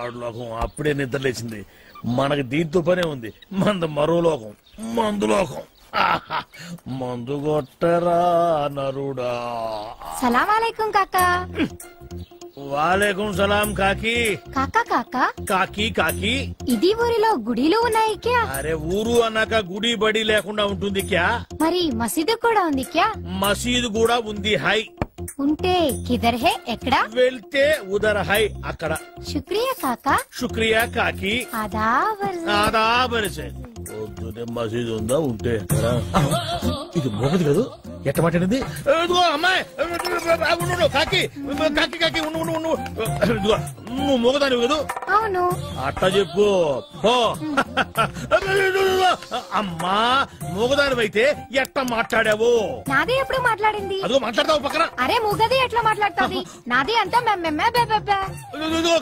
వాడు లోకం అప్పుడే నిద్ర లేచింది. మనకి దీంతో పనే ఉంది. మంద మరో లోకం, మందు లోకం. మందు కొట్టరా నరుడా. సలాం అలైకుం కాకా. వాలేకుం సలాం కాకి. కాకా కాకా కాకి కాకి. ఇది ఊరిలో గుడిలు ఉన్నాయి క్యా? అరే ఊరు అన్నాక గుడి బడి లేకుండా ఉంటుంది క్యా? మరి మసీదు కూడా ఉంది క్యా? మసీదు కూడా ఉంది హై. ఉంటే కిదర్ హే ఎక్కడ? వెళ్తే ఉదర్ హై అక్కడ. శుక్రియా కాకా. శుక్రియా కాకి. ఆదాబర్సే. పొద్దునే మసీదు ఉందా? ఉంటే ఎక్కడ? ఇది మోగదు కదా? ఎట్ట మాట్లాడింది? అమ్మాయి కాకి కాకి కాకి నువ్వు మోగదాని కదా? అవును. అట్ట చెప్పు. అమ్మా మోగదాని అయితే ఎట్ట మాట్లాడావు? నాది ఎప్పుడు మాట్లాడింది? అదిగో మాట్లాడతావు పక్కన. అరే మూగది ఎట్లా మాట్లాడుతుంది? నాది అంతా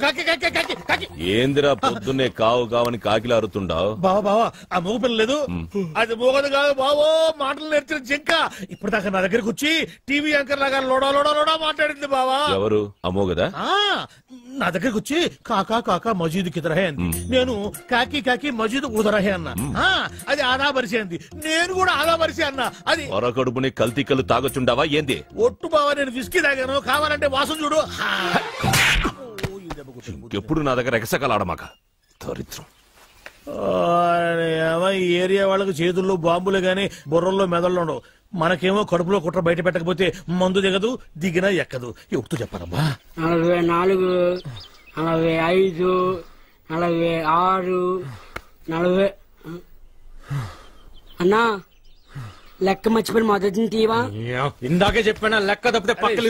కాకి కాకి కాకి కాకి. ఏందిరా పొద్దున్నే కావు కావని కాకిలా అరుతుండావు? బావా బావా ఆ మూగ పిల్ల లేదు, అది మూగదు కాదు బావో. మాటలు నేర్చిన జింక ఇప్పుడు దాకా నా దగ్గరకు వచ్చి టీవీ యాంకర్ లాగా లోడా లోడా లోడా మాట్లాడింది బావా. ఎవరు అమోగదా? నా దగ్గరకు వచ్చి కాకా కాకా మజీద్ కిదరహే అంది. నేను కాకి కాకి మజీద్ ఉదరహే అన్నా. అది ఆదా బరిసి అంది. నేను కూడా ఆదా బరిసి అన్నా. అది పొరకడుపుని కల్తీ కళ్ళు తాగొచ్చుండావా ఏంది? ఒట్టు బావా నేను విస్కీ తాగాను, కావాలంటే వాసన చూడు. ఎప్పుడు నా దగ్గర ఎగసకలాడమాక దరిద్రం. ఈ ఏరియా వాళ్ళకి చేతుల్లో బాంబులు గాని బుర్రల్లో మెదళ్ళు ఉండవు. మనకేమో కడుపులో కుట్ర బయట పెట్టకపోతే మందు దిగదు, దిగినా ఎక్కదు. ఎప్పుడు చెప్పారమ్మా? 44, 45, 46, 40. అన్నా లెక్క మర్చిపోయి మొదటి తీవా? ఇందాకే చెప్పానా లెక్క తప్పితే పక్కలు.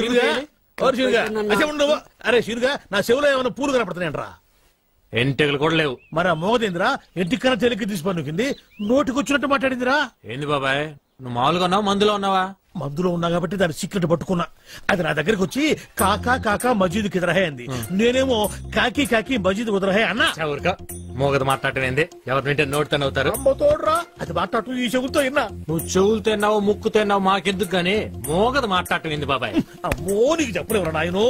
అరే షీరుగా నా చెవులో ఏమైనా పూలు కనపడుతున్నాయంట్రా? ఎంటికలు కూడా లేవు. మరి ఆ మోగదేంద్రా ఎంటికన్నా తెలికి తీసిపన్నుకింది, నోటికొచ్చినట్టు మాట్లాడిందిరా. ఏంది బాబాయ్ నువ్వు మామూలుగా ఉన్నావు మందులో ఉన్నావా? మందులో ఉన్నా కాబట్టి దాని సీక్రెట్ పట్టుకున్నా. అది నా దగ్గరకు వచ్చి కాకా కాకా మజీద్ కిదరహే అంది. నేనేమో కాకి కాకి మజీద్ ఉదరహే అన్నా. మోగదు మాట్లాడటం ఎవరి వింటే నోటితో అవుతారు. తోడరా అది మాట్లాడటం ఈ చెవులతో విన్నా. నువ్వు చెవులతో తిన్నావు ముక్కుతో తిన్నావు మాకెందుకు గానీ మోగదు మాట్లాడటం ఏంది బాబాయ్? అమ్మో నీకు చెప్పలేవరా నాయను.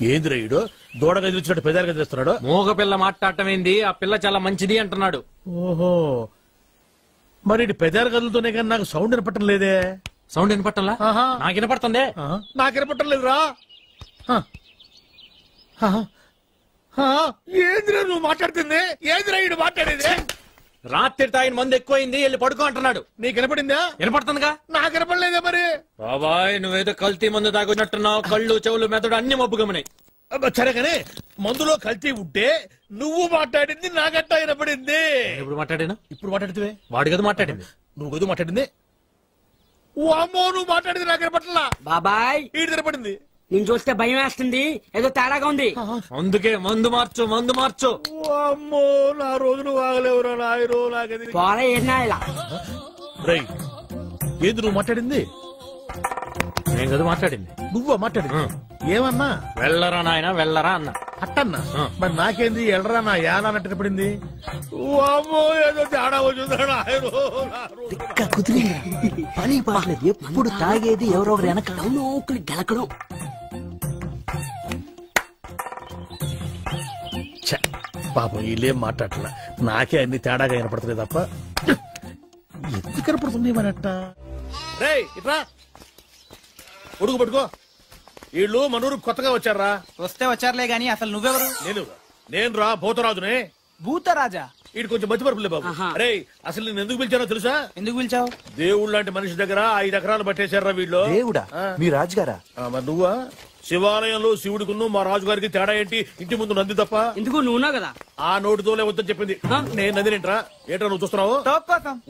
ఏందిరా ఈడు దూడగా ఎదుర్చినట్టు పెదాలుగా చేస్తున్నాడు? మోగ పిల్ల మాట్లాడటం ఏంది? ఆ పిల్ల చాలా మంచిది అంటున్నాడు. ఓహో మరి ఇటు పెదాలు కదులుతూనే కానీ నాకు సౌండ్ వినపట్టం లేదే. సౌండ్ వినపట్టంలా? నాకు వినపడుతుంది. నాకు వినపట్టం లేదురా. ఏందిరా నువ్వు మాట్లాడుతుంది? ఏందిరా ఈడు మాట్లాడేది? రాత్రి తాగిన మందు ఎక్కువైంది వెళ్ళి పడుకో అంటున్నాడు. నీకు వినపడిందా? వినపడుతుందిగా. నాకు వినపడలేదా మరి? బాబాయ్ నువ్వేదో కల్తీ మందు తాగున్నట్టున్నావు. కళ్ళు చెవులు మెదడు అన్ని మబ్బు గమనాయి. సరే కానీ మందులో కల్తీ ఉంటే నువ్వు మాట్లాడింది నాగట్టా వినపడింది. ఇప్పుడు మాట్లాడాను. ఇప్పుడు మాట్లాడితే వాడు కదా మాట్లాడింది. నువ్వు కదా మాట్లాడింది. అమ్మో నువ్వు మాట్లాడింది నాకు వినపట్లా. బాబాయ్ ఈడు వినపడింది. నేను చూస్తే భయం వేస్తుంది, ఏదో తేడాగా ఉంది. అందుకే మందు మార్చు మందు మార్చు. అమ్మో నా రోజులు వాగలేవురా నాయనో. నాకేది ఏంది నువ్వు మాట్లాడింది? నేను కదా మాట్లాడింది. నువ్వా మాట్లాడింది? ఏమన్నా? వెళ్ళరా నాయన వెళ్ళరా అన్న. అట్టన్నా మరి నాకేంది ఎళ్ళరా నా యాన అన్నట్టు పడింది. అమ్మో ఏదో తేడా వచ్చిందా పని పాటలేదు. ఎప్పుడు తాగేది ఎవరో వెనక గెలకడం. పాపం వీళ్ళేం మాట్లాడలే. నాకే అన్ని తేడాగా వినపడుతుంది తప్ప ఎందుకు కనపడుతుంది మరట్ట. రే ఇట్రా ఉడుకు పట్టుకో. వీళ్ళు మనూరు కొత్తగా వచ్చారా? వస్తే వచ్చారులే గాని అసలు నువ్వెవరు? నేను రా భూతరాజునే. భూతరాజా? వీడు కొంచెం మతిమరుపులే బాబు. అరే అసలు నేను ఎందుకు పిలిచానో తెలుసా? ఎందుకు పిలిచావు? దేవుడు లాంటి మనిషి దగ్గర 5 ఎకరాలు పట్టేశారా వీళ్ళు. దేవుడా? మీ రాజుగారా? మరి నువ్వా? శివాలయంలో శివుడికును మా రాజుగారికి తేడా ఏంటి? ఇంటి ముందు నంది తప్ప. ఎందుకు నువ్వునా కదా? ఆ నోటితోలే వద్దని చెప్పింది. నేను నందినేంట్రా? ఏంట్రా నువ్వు చూస్తున్నావు?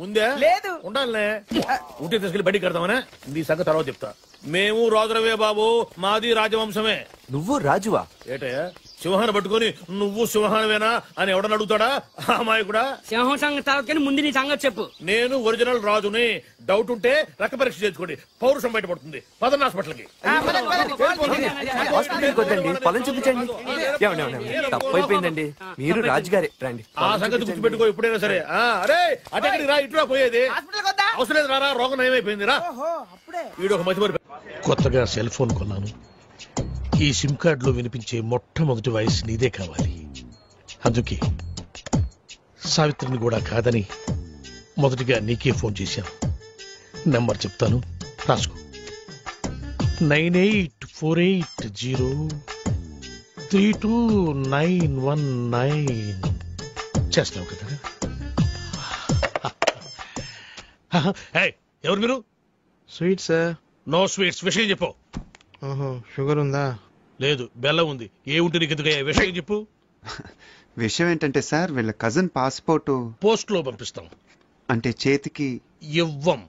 ఉందే లేదు ఉండాలనే. ఉంటే తీసుకెళ్లి బయటికి కడతామనే. నీ సంగతి తర్వాత చెప్తా. మేము రాజురవే బాబు, మాది రాజవంశమే. నువ్వు రాజువా? ఏటయ్యా సింహాన్ని పట్టుకుని నువ్వు సింహానవేనా అని ఎవడని అడుగుతాడా? అమ్మాయి కూడా సింహం సంగతి తర్వాత ముందు నీ సంగతి చెప్పు. నేను ఒరిజినల్ రాజుని. డౌట్ ఉంటే రక్త పరీక్ష చేసుకోండి, పౌరుషం బయటపడుతుంది. పదన్న హాస్పిటల్కి. పొలం చూపించండి. తప్పైపోయిందండి. మీరు రాజుగారే రండి. ఆ సంగతి గుర్తుపెట్టుకో ఎప్పుడైనా సరే. అరే అటెక్కడికి రా, ఇటురా పోయేది. అవసరం లేదు రా, రోగం నయమైపోయింది రా. వీడు ఒక మధ్య కొత్తగా సెల్ ఫోన్ కొన్నాను. ఈ సిమ్ కార్డులో వినిపించే మొట్టమొదటి వాయిస్ నీదే కావాలి. అందుకే సావిత్రిని కూడా కాదని మొదటిగా నీకే ఫోన్ చేశాను. నెంబర్ చెప్తాను, రాసుకో. 9848032919. చేస్తున్నావు కదా? ఎవరు మీరు? Sweet sir. No sweets. విషయం చెప్పు. షుగర్ ఉందా? లేదు, బెల్లం ఉంది. ఏ ఉంటే నీకు ఎందుకు? విషయం చెప్పు. విషయం ఏంటంటే సార్, వీళ్ళ కజిన్ పాస్పోర్ట్ పోస్ట్ లో పంపిస్తాం. అంటే చేతికి ఇవ్వం.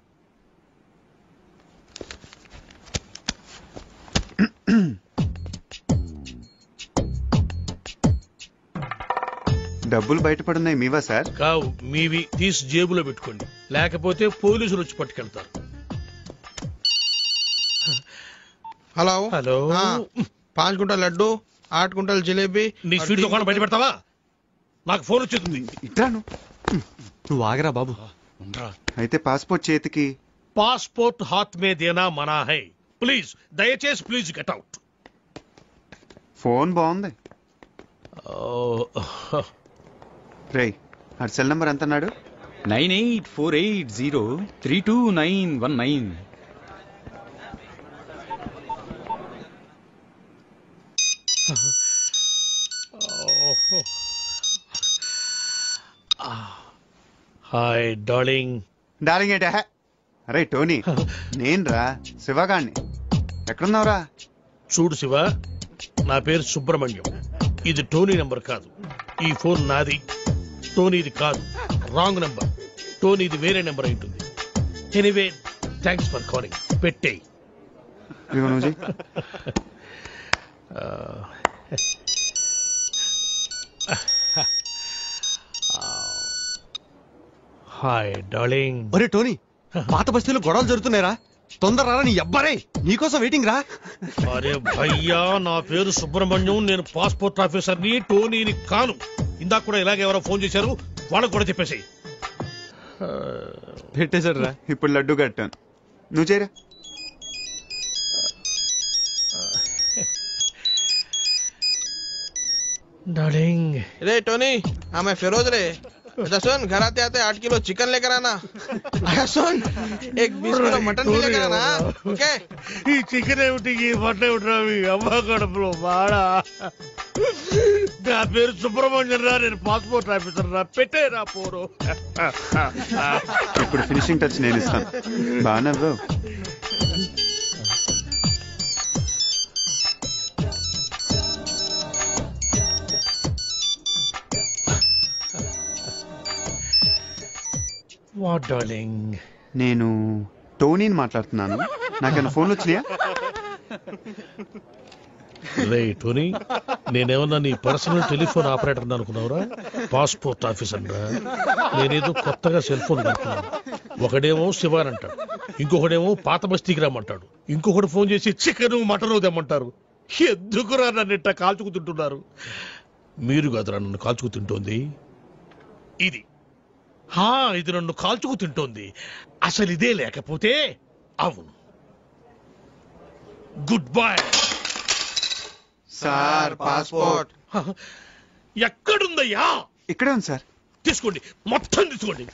డబ్బులు బయటపడున్నాయి. మీవా సార్? కావు, మీవి. తీసి జేబులో పెట్టుకోండి, లేకపోతే పోలీసులు వచ్చి పట్టుకెళ్తారు. Hello hello. 5 గుంటల లడ్డు, 8 గుంటల జిలేబీ. నీ స్వీట్ దుకాణం బయట పెడతావా? నాకు ఫోన్ వచ్చేస్తుంది. ఇట్రాను. నువ్వు ఆగరా బాబు. అయితే పాస్పోర్ట్ చేతికి. పాస్పోర్ట్ హాత్ మే దేనా మనా హై. ప్లీజ్, దయచేసి ప్లీజ్ గెట్ అవుట్. ఫోన్ బాగుంది. రే, ఆ సెల్ నంబర్ ఎంత అన్నాడు? 9848032919. Hi darling. డార్లింగ్ ఏంటా? అరే టోనీ, నేను రా, శివగాణ్ణి. ఎక్కడున్నావురా? చూడు శివ, నా పేరు సుబ్రహ్మణ్యం. ఇది టోనీ నంబర్ కాదు. ఈ ఫోన్ నాది. టోనీది కాదు, రాంగ్ నంబర్. టోనీది వేరే నెంబర్ అయి ఉంటుంది. Anyway, thanks for calling. పెట్టేయ్. Hi darling. ఒరే టోనీ, పాత బస్తీలో గొడవలు జరుగుతున్నాయిరా. తొందర రా, నీ అబ్బారే నీకోసం వెయిటింగ్ రా. అరే భయ్యా, నా పేరు సుబ్రహ్మణ్యం. నేను పాస్పోర్ట్ ఆఫీసర్ని, టోనీని కాను. ఇందాక కూడా ఇలాగే ఎవరో ఫోన్ చేశారు, వాళ్ళకు కూడా చెప్పేసి పెట్టేశాడు రా. ఇప్పుడు లడ్డు కట్టాను. నువ్వు చేయరా. డార్లింగ్. रे टोनी, हाँ मैं फिरोज रे. अच्छा सुन, घर आते आते 8 किलो चिकन लेकर आना. अच्छा सुन, एक 20 किलो मटन भी लेकर आना. ओके? ఈ చికెన్ ఏమిటి, ఈ మటన్ ఏమిటి? మీ అమ్మ కడుపులో బాడా. నా పేరు సుబ్రహ్మణ్యం రా, నేను పాస్పోర్ట్ ఆఫీసర్ రా. పెట్టేరా పోరు. ఇప్పుడు ఫినిషింగ్ టచ్ నేను ఇస్తాను. బాగా వాట్ డార్లింగ్? నేను టోనీని మాట్లాడుతున్నాను. నాకన్నా ఫోన్లు వచ్చినాయా? రే టోనీ, నేనేమన్నా నీ పర్సనల్ టెలిఫోన్ ఆపరేటర్ అనుకున్నావురా? పాస్పోర్ట్ ఆఫీసర్ రా. నేనేదో కొత్తగా సెల్ ఫోన్ కనుక్కున్నాను. ఒకడేమో శివాన్ అంటాడు, ఇంకొకడేమో పాత బస్తీకి రమ్మంటాడు, ఇంకొకటి ఫోన్ చేసి చికెన్ మటన్ తెమ్మంటారు. ఎందుకురా నన్ను ఇట్లా కాల్చుకు తింటున్నారు? మీరు కాదురా నన్ను కాల్చుకు తింటోంది. ఇది ఇది నన్ను కాల్చుకు తింటోంది. అసలు ఇదే లేకపోతే అవును. Good bye sir. పాస్పోర్ట్ ఎక్కడుందయ్యా? ఇక్కడే ఉంది సార్. తీసుకోండి, మొత్తం తీసుకోండి.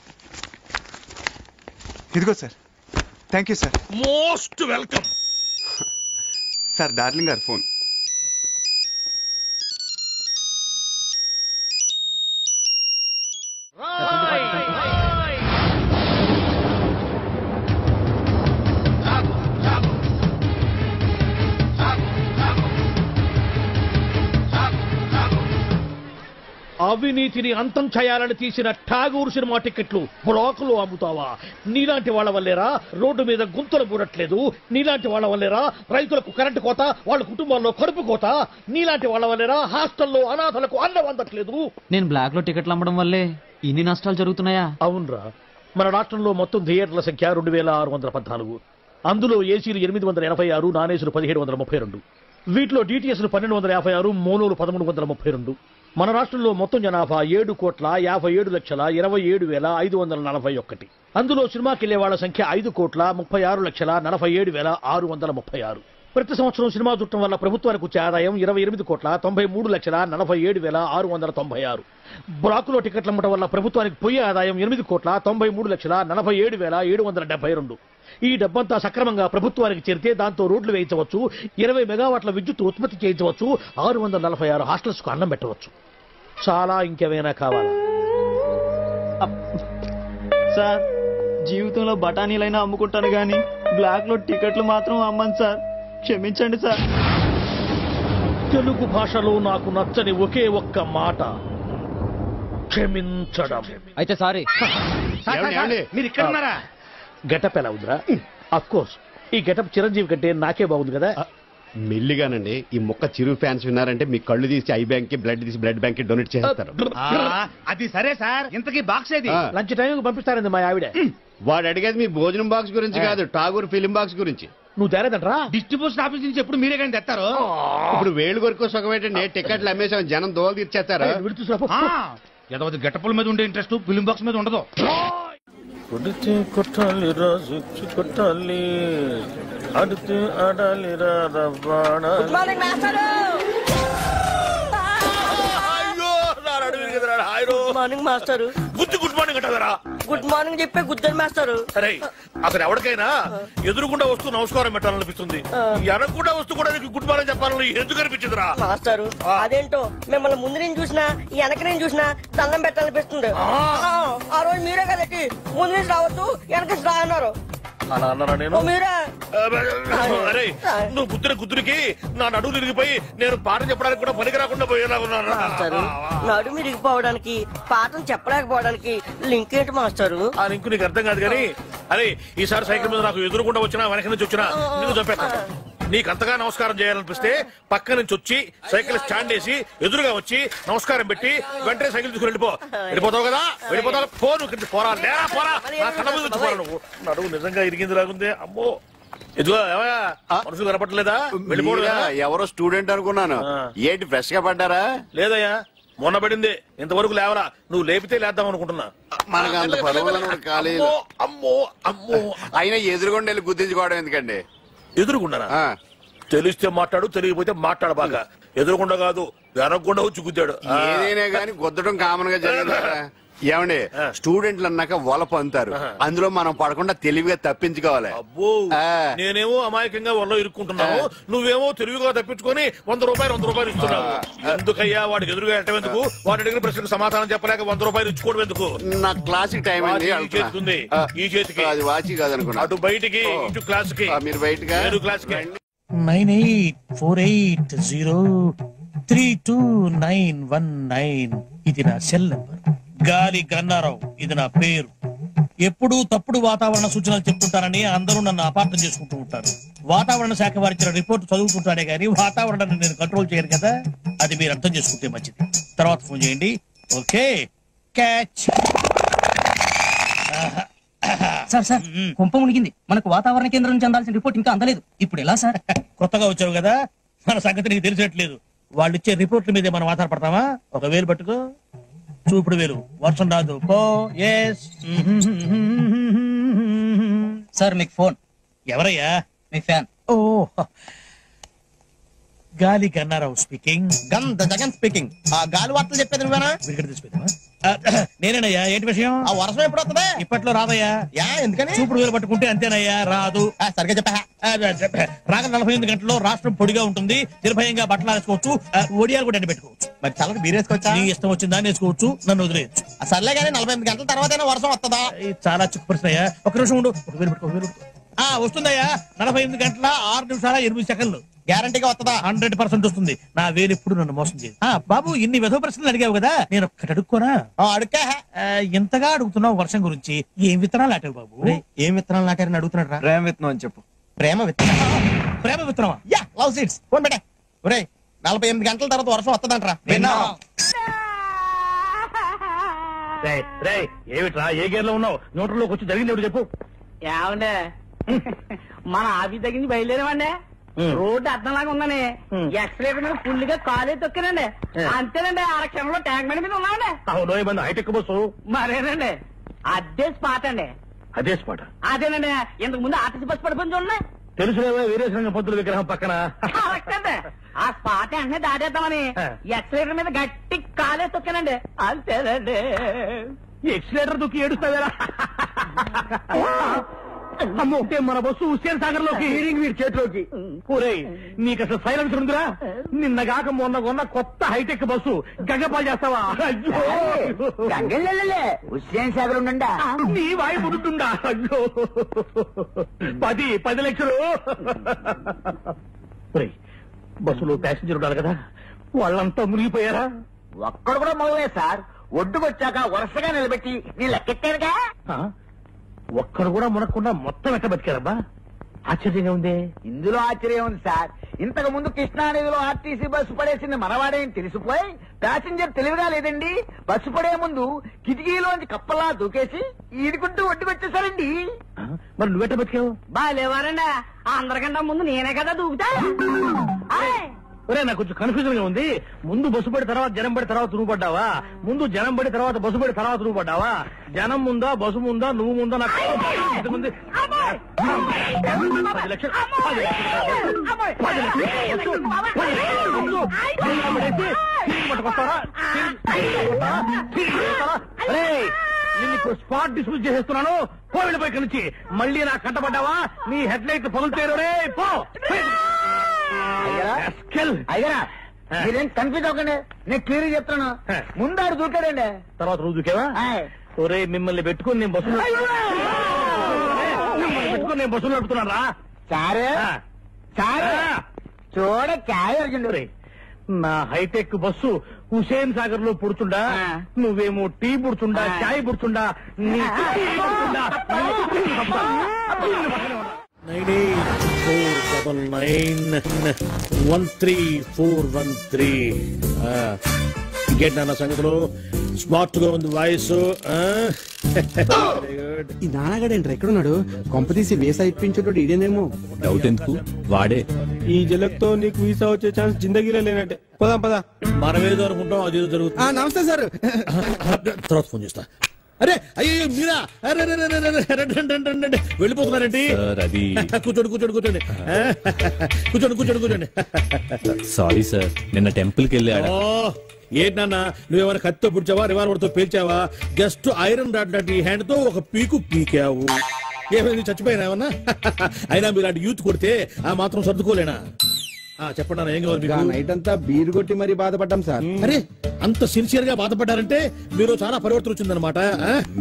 ఇదిగో sir. Thank you sir. Most welcome. Sir, darling గారు ఫోన్. అవినీతిని అంతం చేయాలని తీసిన ఠాగూర్ సినిమా టికెట్లు బ్లాక్ లో అమ్ముతావా? నీలాంటి వాళ్ళ వల్లేరా రోడ్డు మీద గుంతలు పూడట్లేదు. నీలాంటి వాళ్ళ వల్లేరా రైతులకు కరెంటు కోత, వాళ్ళ కుటుంబాల్లో కడుపు కోత. నీలాంటి వాళ్ళ వల్లేరా హాస్టల్లో అనాథలకు అన్నం అందట్లేదు. నేను బ్లాక్ లో టికెట్లు అమ్మడం వల్లే ఇన్ని నష్టాలు జరుగుతున్నాయా? అవునరా, మన రాష్ట్రంలో మొత్తం థియేటర్ల సంఖ్య 2614. అందులో ఏసీలు 886, నాన్ ఏసీలు 1732. వీటిలో డిటిఎస్లు 1256, మోనోలు 1332. మన రాష్ట్రంలో మొత్తం జనాభా 7,27,27,541. అందులో సినిమాకి వెళ్లే వాళ్ల సంఖ్య 5,36,47,636. ప్రతి సంవత్సరం సినిమా చూడటం వల్ల ప్రభుత్వానికి వచ్చే ఆదాయం 28,93,47,696. బ్లాకులో టికెట్లు అమ్మటం వల్ల ప్రభుత్వానికి పోయే ఆదాయం 8,93,47,772. ఈ డబ్బంతా సక్రమంగా ప్రభుత్వానికి చేరితే దాంతో రోడ్లు వేయించవచ్చు, 20 మెగావాట్ల విద్యుత్ ఉత్పత్తి చేయించవచ్చు, 646 హాస్టల్స్ కు అన్నం పెట్టవచ్చు. చాలా ఇంకేమైనా కావాలా? సార్, జీవితంలో బఠానీలైనా అమ్ముకుంటాను గాని బ్లాక్ లో టికెట్లు మాత్రం అమ్మను సార్. క్షమించండి సార్. తెలుగు భాషలో నాకు నచ్చని ఒకే ఒక్క మాట క్షమించడం. అయితే సారీ. మీరు ఇక్కడ ఉన్నారా? గెటప్ ఎలా ఉందిరా? అఫ్ కోర్స్ ఈ గెటప్ చిరంజీవి కంటే నాకే బాగుంది కదా. మెల్లిగానండి. ఈ మొక్క చిరు ఫ్యాన్స్ విన్నారంటే మీ కళ్ళు తీసి ఐ బ్యాంక్ కి బ్లడ్ తీసి బ్లడ్ బ్యాంక్ కి డొనేట్ చేస్తారు. అది సరే సార్, ఇంతకీ బాక్స్ ఏది? లంచ్ టైం పంపిస్తారండి మా ఆవిడ. వాడు అడిగేది మీ భోజనం బాక్స్ గురించి కాదు, ఠాగూర్ ఫిలిం బాక్స్ గురించి. నువ్వు తేలేదంటరా? డిస్ట్రిబ్యూషన్ ఆఫీస్ నుంచి ఎప్పుడు మీరే కానీ తెస్తారు. ఇప్పుడు వేలు కొరకు సుఖమేటండి. టికెట్లు అమ్మేసాం, జనం దోలు తీర్చేస్తారు. గెటపుల మీద ఉండే ఇంట్రెస్ట్ ఫిలిం బాక్స్ మీద ఉండదు. కొడితే కొట్టాలి రాజు కొట్టాలి, ఆడితే ఆడాలి Rabada. Good morning master. Good morning అంటారా? గుడ్ మార్నింగ్ చెప్పే గుద్దరు మాస్టర్. సరే, అసలు ఎవరికైనా ఎదురుకుండా వస్తూ నమస్కారం పెట్టాలనిపిస్తుంది, ఎనకుండా వస్తూ కూడా గుడ్ మార్నింగ్ చెప్పాలని ఎందుకు అనిపించిందిరా మాస్టర్? అదేంటో మిమ్మల్ని ముందు నేను చూసినా వెనక నేను చూసినా దండం పెట్టాలనిపిస్తుంది. ఆ రోజు మీరే కదండి ముందు నుంచి రావద్దు వెనక నుంచి రా అన్నారు. అలా అన్నారా? నేను మీరే. అరే, నువ్వు గుద్దురికి నా నడువు తిరిగిపోయి నేను పాట చెప్పడానికి కూడా పనికి రాకుండా పోయేలాగున్నాను. నడుము విరిగిపోవడానికి పాఠం చెప్పలేకపోవడానికి లింక్ ఏంటి మాస్టారు? ఆ లింక్ నీకు అర్థం కాదు కానీ, అరే ఈసారి సైకిల్ మీద నాకు ఎదురుకుండా వచ్చినా వెనక నుంచి వచ్చినా నీకు చంపేస్తాను. నీకు అంతగా నమస్కారం చేయాలనిపిస్తే పక్క నుంచి వచ్చి సైకిల్ స్టాండ్ వేసి ఎదురుగా వచ్చి నమస్కారం పెట్టి వెంటనే సైకిల్ తీసుకుని వెళ్ళిపోతావు కదా. వెళ్ళిపోతావు పోను పోరా లేరా పోరా, నా కళ్ళ మీద వచ్చి పోరా. నువ్వు నడువు నిజంగా ఇరిగింది లాగుంది. అమ్మో, ఇదిగో మనుషులు కనపడలేదా? వెళ్ళిపోవడం. ఎవరో స్టూడెంట్ అనుకున్నాను. ఏంటి ఫ్రెష్ గా పడ్డారా? లేదయ్యా, మొన్న పడింది, ఇంతవరకు లేవరా. నువ్వు లేపితే లేద్దాం అనుకుంటున్నా. మనకు అంత పదవులను కాలేదు. అమ్మో అమ్మో, అయినా ఎదురుగొండ వెళ్ళి గుర్తించుకోవడం ఎందుకండి? ఎదురుకుండానా? తెలిస్తే మాట్లాడు, తెలియకపోతే మాట్లాడు. బాగా ఎదురుకుండా కాదు వెనకుండా వచ్చి గుద్దాడు. ఏదైనా గానీ గుద్దడం కామన్ గా జరిగింది. ఏమండి, స్టూడెంట్లు అన్నాక వలప అంటారు, అందులో మనం పడకుండా తెలివిగా తప్పించుకోవాలి. అబ్బో, నేనేమో అమాయకంగా వల్ల ఇరుక్కుంటున్నావు, నువ్వేమో తెలివిగా తప్పించుకొని 100 రూపాయలు ఇస్తున్నావు. ఎందుకయ్యా వాడికి ఎదురుగా వెళ్ళటం ఎందుకు? వాడి అడిగిన ప్రశ్నకు సమాధానం చెప్పలేక 100 రూపాయలు ఇచ్చుకోవడం ఎందుకు? నా క్లాసిక్ టైం ఈ చేతికి, ఈ చేతికి. అది వాచి కాదనుకున్నా. అటు బయటికి, ఇటు క్లాస్ కి. మీరు బయటగా క్లాస్ కి. 9848032919 ఇది నా సెల్ నెంబర్. గాలి గన్నారావు ఇది నా పేరు. ఎప్పుడూ తప్పుడు వాతావరణ సూచనలు చెప్తుంటారని అందరూ నన్ను అపార్థం చేసుకుంటూ ఉంటారు. వాతావరణ శాఖ వారిచ్చిన రిపోర్ట్ చదువుతుంటానే గానీ వాతావరణాన్ని నేను కంట్రోల్ చేయను కదా. అది మీరు అర్థం చేసుకుంటే మంచిది. తర్వాత ఫోన్ చేయండి. Okay, catch. సార్ సార్, కుంప మునిగింది. మనకు వాతావరణ కేంద్రం నుంచి అందాల్సిన రిపోర్ట్ ఇంకా అందలేదు. ఇప్పుడు ఎలా సార్? కొత్తగా వచ్చావు కదా, మన సంగతి నీకు తెలిసేట్లేదు. వాళ్ళు ఇచ్చే రిపోర్ట్ల మీదే మనం ఆధారపడతామా? 1000 పట్టుకో, చూపుడు వేలు. వర్షం రాదు పో. ఎస్ సార్, మీకు ఫోన్. ఎవరయ్యా? మీ ఫ్యాన్. ఓ, గాలి గన్నారావు స్పీకింగ్. జగన్ స్పీకింగ్. ఆ గాలి వార్తలు చెప్పేది నువ్వేనా? నేనేనయ్యా. ఏంటి విషయం? ఆ వర్షం ఎప్పుడు వస్తుంది? ఇప్పట్లో రాదయ్యా. ఎందుకని? చూపుడు వేలు పట్టుకుంటే అంతేనయ్యా, రాదు. సరిగ్గా చెప్పా. రాగ 48 గంటల్లో రాష్ట్రం పొడిగా ఉంటుంది, నిర్భయంగా బట్టలు వేసుకోవచ్చు, ఒడియాలు కూడా పెట్టుకోవచ్చు. మరి చల్లకి బీరేసుకోవచ్చా? నీ ఇష్టం వచ్చిందా వేసుకోవచ్చు, నన్ను వదిలేయచ్చు. సర్లే గానీ 48 గంటల తర్వాత వర్షం వస్తుందా? చాలా చిక్కు ప్రశ్నయ్యా. ఒక నిమిషం ఉండు. 1000 పెట్టుకో. వస్తుందయ్యా. 48 గంటల 6 నిమిషాల 8 సెకండ్లు. గ్యారంటీగా వస్తుందా? 100% వస్తుంది. నా వేలు ఎప్పుడు నన్ను మోసం చేయదు. బాబు, ఇన్ని వెధవ ప్రశ్నలు అడిగావు కదా, నేను ఒక్కటి అడుక్కోనా? అడుక్కా. ఎంతగా అడుగుతున్నావు వర్షం గురించి. ఏం విత్తనాలు నాటావు బాబు? ఏం విత్తనాలు నాటారని అడుగుతున్నాడు రా. ప్రేమ విత్తనం అని చెప్పు. ప్రేమ విత్తనం? ప్రేమ విత్తనమా? Yeah, love seeds. ఫోన్ పెట్టే. ఒరే, 48 గంటల తర్వాత వర్షం వస్తుందంటరా. ఏమిట్రా, ఏ గేర్ లో ఉన్నావు? న్యూట్రల్లోకి వచ్చి జరిగింది చెప్పు. ఏమండే, మన ఆఫీస్ దగ్గర నుంచి బయలుదేరామండి. రోడ్డు అర్థంలాగా ఉందని ఎక్స్లేటర్ మీద ఫుల్గా కాలే తొక్కానండి. అంతేనండి, 6 క్షణంలో ట్యాంక్ బండి మీద ఉన్నామండి. అవును, ఏమన్నా హైటెక్ బస్సు? మరేనండి, అదే స్పాట్ అండి. అదే స్పాట్? అదేనండి, ఇంతకు ముందు ఆర్టీసీ బస్ పడిపోయింది చూడండి. తెలుసులేవా వీరేశలింగ పంతుల విగ్రహం పక్కన. ఆ స్పాట్ వెంటనే దాటేద్దామని ఎక్సలేటర్ మీద గట్టి కాలే తొక్కానండి. అంతేనండి. ఎక్సిలేటర్ దొక్కి ఏడుస్తావేరా? అమ్మో, మన బస్సు హుస్సేన్ సాగర్ లోకి వీడి చేతిలోకి. పూరే, నీకు అసలు సైలెన్స్ ఉందిరా? నిన్నగాక మొన్న కొన్న కొత్త హైటెక్ బస్సు గంగపాలు చేస్తావా? గంగలే హుస్సేన్ సాగర్ ఉండండా? నీ వాయి ఉంటుందా? అయ్యో, 10 లక్షలు. బస్సులో ప్యాసింజర్ ఉండాలి కదా, వాళ్ళంతా మునిగిపోయారా? ఒక్కడు కూడా మొదలలేదు సార్. ఒడ్డుకొచ్చాక వరుసగా నిలబెట్టి నీ లెక్కెట్టారుగా. ఒక్కడు కూడా మునక్కుండా మొత్తం ఎట్ట బతికారబ్బా? ఆశ్చర్యంగా ఉంది. ఇందులో ఆశ్చర్యం ఉంది సార్. ఇంతకు ముందు కృష్ణానదిలో ఆర్టీసీ బస్సు పడేసింది మనవాడేని తెలిసిపోయి ప్యాసింజర్ తెలివిగా లేదండి, బస్సు పడే ముందు కిటికీలోంచి కప్పలా దూకేసి ఈడుకుంటూ ఒడ్డుకొచ్చేసారండి. మరి నువ్వెట్ట బతికావు? బాగాలేవారండి, అందరికన్నా ముందు నేనే కదా దూకుతా. ఒరే, నాకు కొంచెం కన్ఫ్యూజన్ గా ఉంది. ముందు బస్సు పడి తర్వాత జనం పడి తర్వాత నువ్వు పడ్డావా? ముందు జనం పడి తర్వాత బస్సు పడి తర్వాత నువ్వు పడ్డావా? జనం ముందా బస్సు ముందా నువ్వు ముందా? నాకు 10 లక్షలు. స్పాట్ డిస్మిస్ చేసేస్తున్నాను. వెళ్ళిపోయి ఇక్కడి నుంచి. మళ్ళీ నాకు కంటపడ్డావా నీ హెడ్ లైట్ పగులుతారు. రే పో. అయ్యరా, మీరేం కన్ఫ్యూజ్ అవ్వకండి, నేను క్లియర్ చెప్తాను. ముందాడు దూకాడండి, తర్వాత రోజు దూకేవా? ఒరే, మిమ్మల్ని పెట్టుకుని నేను బస్సులు నడుపుతున్నారా? సారే సారే చూడ చాయ్. నా హైటెక్ బస్సు హుసేన్ సాగర్ లో పుడుతుండా, నువ్వేమో టీ పుడుతుండా, చాయ్ పుడుతుండా. 9849913413. ఇంకేంటన్న సంగతులు? స్మార్ట్ గా ఉంది వాయిస్. ఈ నాన్నగాడేంట్రా ఎక్కడున్నాడు? కొంపతీసి వీసా ఇప్పించేటోడు ఇదేనేమో. డౌట్ ఎందుకు, వాడే. ఈ జలక్తో నీకు వీసా వచ్చే ఛాన్స్ జిందగీలో లేనట్టే. పదా మనమేదో అనుకుంటాం, అదేదో జరుగుతుంది. నమస్తే సార్. తర్వాత ఫోన్ చేస్తా. అరే అయ్యో మీరా? వెళ్ళిపోతున్నారండి. కూర్చోండి కూర్చోండి కూర్చోండి కూర్చోండి కూర్చోండి కూర్చోండి. సారీ సార్, నిన్న టెంపుల్ కి వెళ్ళాడు. ఏంటన్నా, నువ్వేమైనా కత్తితో పుడిచావా, రివాల్వర్తో పేల్చావా? జస్ట్ ఐరన్ రాడ్ లాంటి హ్యాండ్ తో ఒక పీకు పీకావు. ఏమైంది, చచ్చిపోయినా ఏమన్నా? అయినా మీలాంటి యూత్ కొడితే ఆ మాత్రం సర్దుకోలేనా? చెప్పండి, ఏం కావాలి? నైట్ అంతా బీరు కొట్టి మరీ బాధపడ్డాం సార్. అరే, అంత సిన్సియర్ గా బాధపడ్డారంటే మీరు చాలా పరివర్తన వచ్చిందనమాట.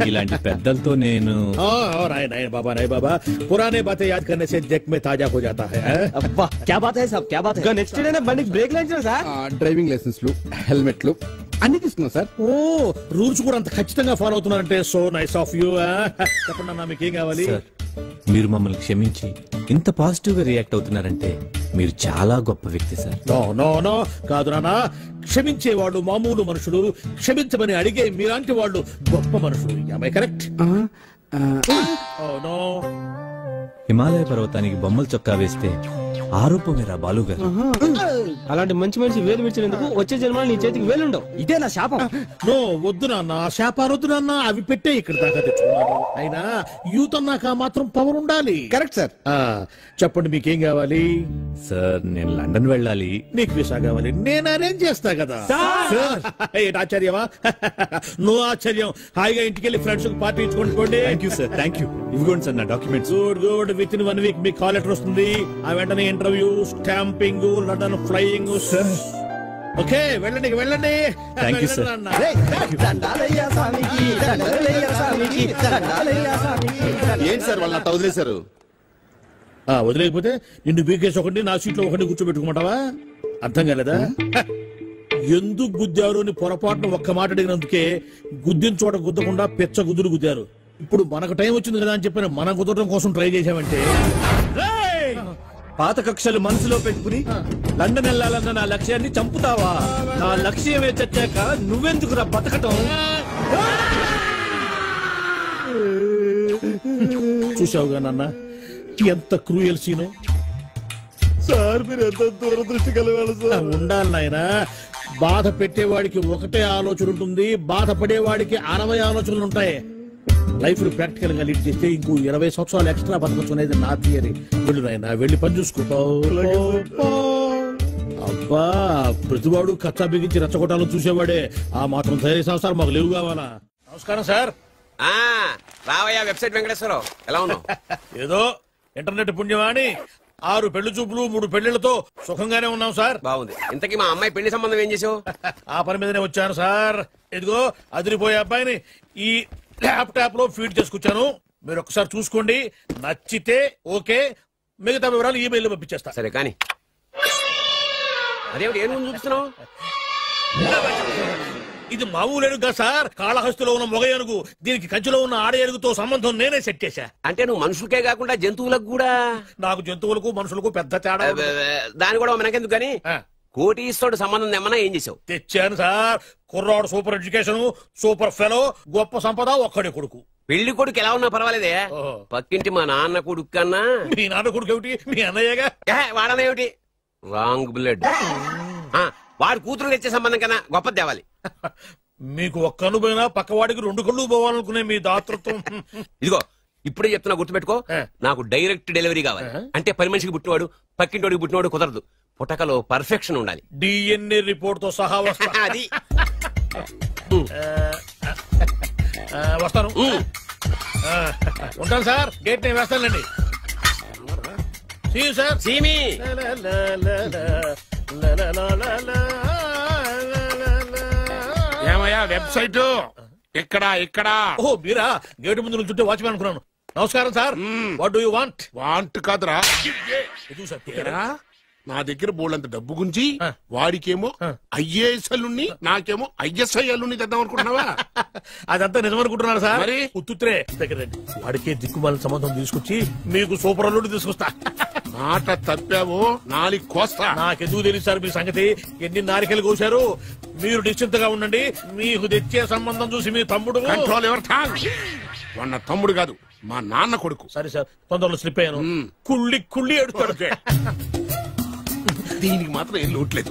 ఇలాంటి పెద్దలతో నేను రాయ్ బాబా పురానే బాతే యాద్ కర్నే సే దిల్ మే తాజా హో జాతా హై. అబ్బా, క్యా బాత్ హై సాబ్, క్యా బాత్ హై. నెక్స్ట్ డే బండికి బ్రేక్ లైన్స్ సార్, డ్రైవింగ్ లైసెన్స్లు, హెల్మెట్లు అన్ని తీసుకున్నాం సార్. ఓ, రూల్స్ కూడా అంత ఖచ్చితంగా ఫాలో అవుతున్నారంటే సో నైస్ ఆఫ్ యూ. చెప్పండి అన్న, మీకు ఏం కావాలి? మీరు మమ్మల్ని క్షమించి ఇంత పాజిటివ్ గా రియాక్ట్ అవుతున్నారంటే మీరు చాలా గొప్ప వ్యక్తి సార్. నో కాదు నాన్న, క్షమించేవాళ్ళు మామూలు మనుషులు, క్షమించమని అడిగే మీలాంటి వాళ్ళు గొప్ప మనుషులు. కరెక్ట్? హిమాలయ పర్వతానికి బొమ్మల చొక్కా వేస్తే ఆరోపమేరా బాలు గారు. అలాంటి మంచి మనిషి వేలు విడిచినందుకు వచ్చే జన్మలో నీ చేతికి వేలుండవు. ఇదే నా శాపం. నో, వద్దు నాన్న, శాపాలు వద్దు నాన్న. అవి పెట్టే ఇక్కడ దాకా తెచ్చుకున్నాను. అయినా యూత్ అన్నాక మాత్రం పవర్ ఉండాలి. Correct sir. చెప్పండి, మీకేం కావాలి? సార్, నేను లండన్ వెళ్ళాలి. నీకు వీసా కావాలి, నేను అరేంజ్ చేస్తా కదా. ఆశ్చర్యమా? నువ్వు ఆశ్చర్యం. హాయిగా ఇంటికి వెళ్ళి ఫ్రెండ్స్ పార్టీ ఇచ్చుకోండి. Thank you sir, thank you. ఇవ్వండి సార్ నా documents. Good. Within 1 week మీకు కాల్ లెటర్ వస్తుంది. ఆ వెంటనే interview, stamping, London flying. Okay, వెళ్ళండి వెళ్ళండి. Thank you sir. ఏంటి సార్ వాళ్ళు అట్లా వదిలేశారు? వదిలేకపోతే నిన్ను బీకేసి ఒకటి, నా సీట్లో ఒకటి కూర్చోబెట్టుకోమంటావా? అర్థం కాలేదా? ఎందుకు గుద్దారు అని పొరపాటున ఒక్క మాట అడిగినందుకే గుద్దిన చోట గుద్దకుండా పెచ్చ గుద్దులు గుద్దారు. ఇప్పుడు మనకు టైం వచ్చింది కదా అని చెప్పిన మనం కుదరడం కోసం ట్రై చేశామంటే, పాత కక్షలు మనసులో పెట్టుకుని లండన్ వెళ్ళాలన్న నా లక్ష్యాన్ని చంపుతావా? నా లక్ష్యమే చచ్చాక నువ్వెందుకురా బతకటం? చూసావుగా నాన్న, ఎంత క్రూయల్ సీను. సార్, మీరు ఎంత దూరదృష్టి కలగాలి సార్. ఉండాలి నాయనా. బాధ పెట్టేవాడికి ఒకటే ఆలోచన ఉంటుంది, బాధపడేవాడికి 60 ఆలోచనలు ఉంటాయి. లైఫ్ ని ప్రాక్టికల్ గా లీడ్ చేస్తే ఇంకో 20 సంవత్సరాలు ఎక్స్ట్రా బతకొచ్చు అనేది నా థియరీ. వెళ్ళు నాయనా, వెళ్ళి పని చూసుకుంటావు. అబ్బా, ప్రతివాడు కచ్చా బిగించి రెచ్చగొట్టాలని చూసేవాడే. ఆ మాత్రం ధైర్య సంవత్సరాలు మాకు లేవు కావాలా? నమస్కారం సార్. రావయ్యా వెబ్సైట్ వెంకటేశ్వరరావు, ఎలా ఉన్నావు? ఏదో ఇంటర్నెట్ పుణ్యమాని 6 పెళ్లి చూపులు 3 పెళ్లిళ్లతో సుఖంగానే ఉన్నాం సార్. బాగుంది. ఇంతకీ మా అమ్మాయి పెళ్లి సంబంధం ఏం చేసావు? ఆ పని మీదనే వచ్చాను సార్. ఇదిగో అదిరిపోయే అబ్బాయిని ఈ ల్యాప్టాప్ లో ఫీడ్ చేసుకొచ్చాను. మీరు ఒకసారి చూసుకోండి, నచ్చితే ఓకే, మిగతా వివరాలు ఈమెయిల్ లో పంపించేస్తా. సరే కానీ అదేమిటి ఏం చూపిస్తున్నావు? ఇది మామూలు ఏనుగుగా సార్, కాళహస్తిలో ఉన్న మొగ ఏనుగు. దీనికి కంచిలో ఉన్న ఆడ ఏనుగుతో సంబంధం నేనే సెట్ చేశా. అంటే నువ్వు మనుషులకే కాకుండా జంతువులకు కూడా? నాకు జంతువులకు మనుషులకు పెద్ద తేడా. దాని కూడా మనకెందుకు కానీ కోటీశ్వరుడు సంబంధం ఏమన్నా ఏం చేసావు? తెచ్చాను సార్. కుర్రాడు సూపర్ ఎడ్యుకేషన్, సూపర్ ఫెలో, గొప్ప సంపద, ఒక్కడే కొడుకు. పెళ్లి కొడుకు ఎలా ఉన్నా పర్వాలేదే, పక్కింటి మా నాన్న కొడుకు కన్నా. మీ నాన్న కొడుకు ఏమిటి, మీ అన్నయ్యగా? వాడనేమిటి, రాంగ్ బ్లడ్. వాడు కూతురు తెచ్చే సంబంధం కన్నా గొప్ప తేవాలి. మీకు ఒక్క కన్ను పోయినా పక్కవాడికి 2 కళ్ళు పోవాలనుకునే మీ దాతృత్వం. ఇదిగో ఇప్పుడే చెప్తున్నా, గుర్తుపెట్టుకో. నాకు డైరెక్ట్ డెలివరీ కావాలి. అంటే పని మనిషికి పుట్టినవాడు పక్కింటోడికి పుట్టినవాడు కుదరదు. పుట్టకలో పర్ఫెక్షన్ ఉండాలి. డిఎన్ఏ రిపోర్ట్ తో సహా వస్తా. అది వస్తాను. ఉంటాను సార్, గేట్ నేను వేస్తానండి. సార్ సీమి ఏమయ్యా వెబ్సైట్ ఇక్కడ? ఓ మీరా, గేటు ముందు నుంచుంటే వాచ్మెన్ అనుకున్నాను. నమస్కారం sir. What do you want? Want కాదురా, నా దగ్గర బోళ్ళంత డబ్బు గుంచి వాడికేమో ఐఏఎస్ అల్లుని, నాకేమో ఐఎస్ఐ అల్లుని తెద్దాం అనుకుంటున్నావా? అదంతా నిజమనుకుంటున్నారు సార్. మరి ఉత్తుత్రే దగ్గరండి. వాడికే దిక్కుమాల సంబంధం తీసుకొచ్చి మీకు సూపర్ అల్లుడు తీసుకొస్తా. మాట తప్పావో నాలుగు కోస్తా. నాకెందుకు తెలుసు సార్ మీ సంగతి. ఎన్ని నారికలు కోశారు. మీరు నిశ్చింతగా ఉండండి. మీకు తెచ్చే సంబంధం చూసి మీ తమ్ముడు. కంట్రోల్ ఎవరు థాంగ్? వాడు నా తమ్ముడు కాదు, మా నాన్న కొడుకు. సరే సార్, తొందరలో స్లిప్ అయ్యాను. కుళ్ళి ఎడుతాడు. దీనికి మాత్రం ఏం లోట్లేదు.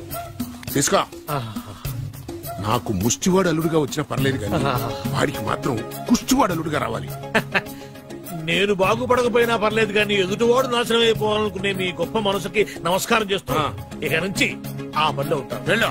తీసుకో. నాకు ముష్టివాడు అల్లుడుగా వచ్చినా పర్లేదు కానీ వాడికి మాత్రం కుష్టివాడు అల్లుడుగా రావాలి. నేను బాగుపడకపోయినా పర్లేదు కానీ ఎదుటివాడు నాశనం అయిపోవాలనుకునే మీ గొప్ప మనసుకి నమస్కారం చేస్తున్నా. ఇక నుంచి ఆ పనిలో ఉంటాను. వెళ్ళు.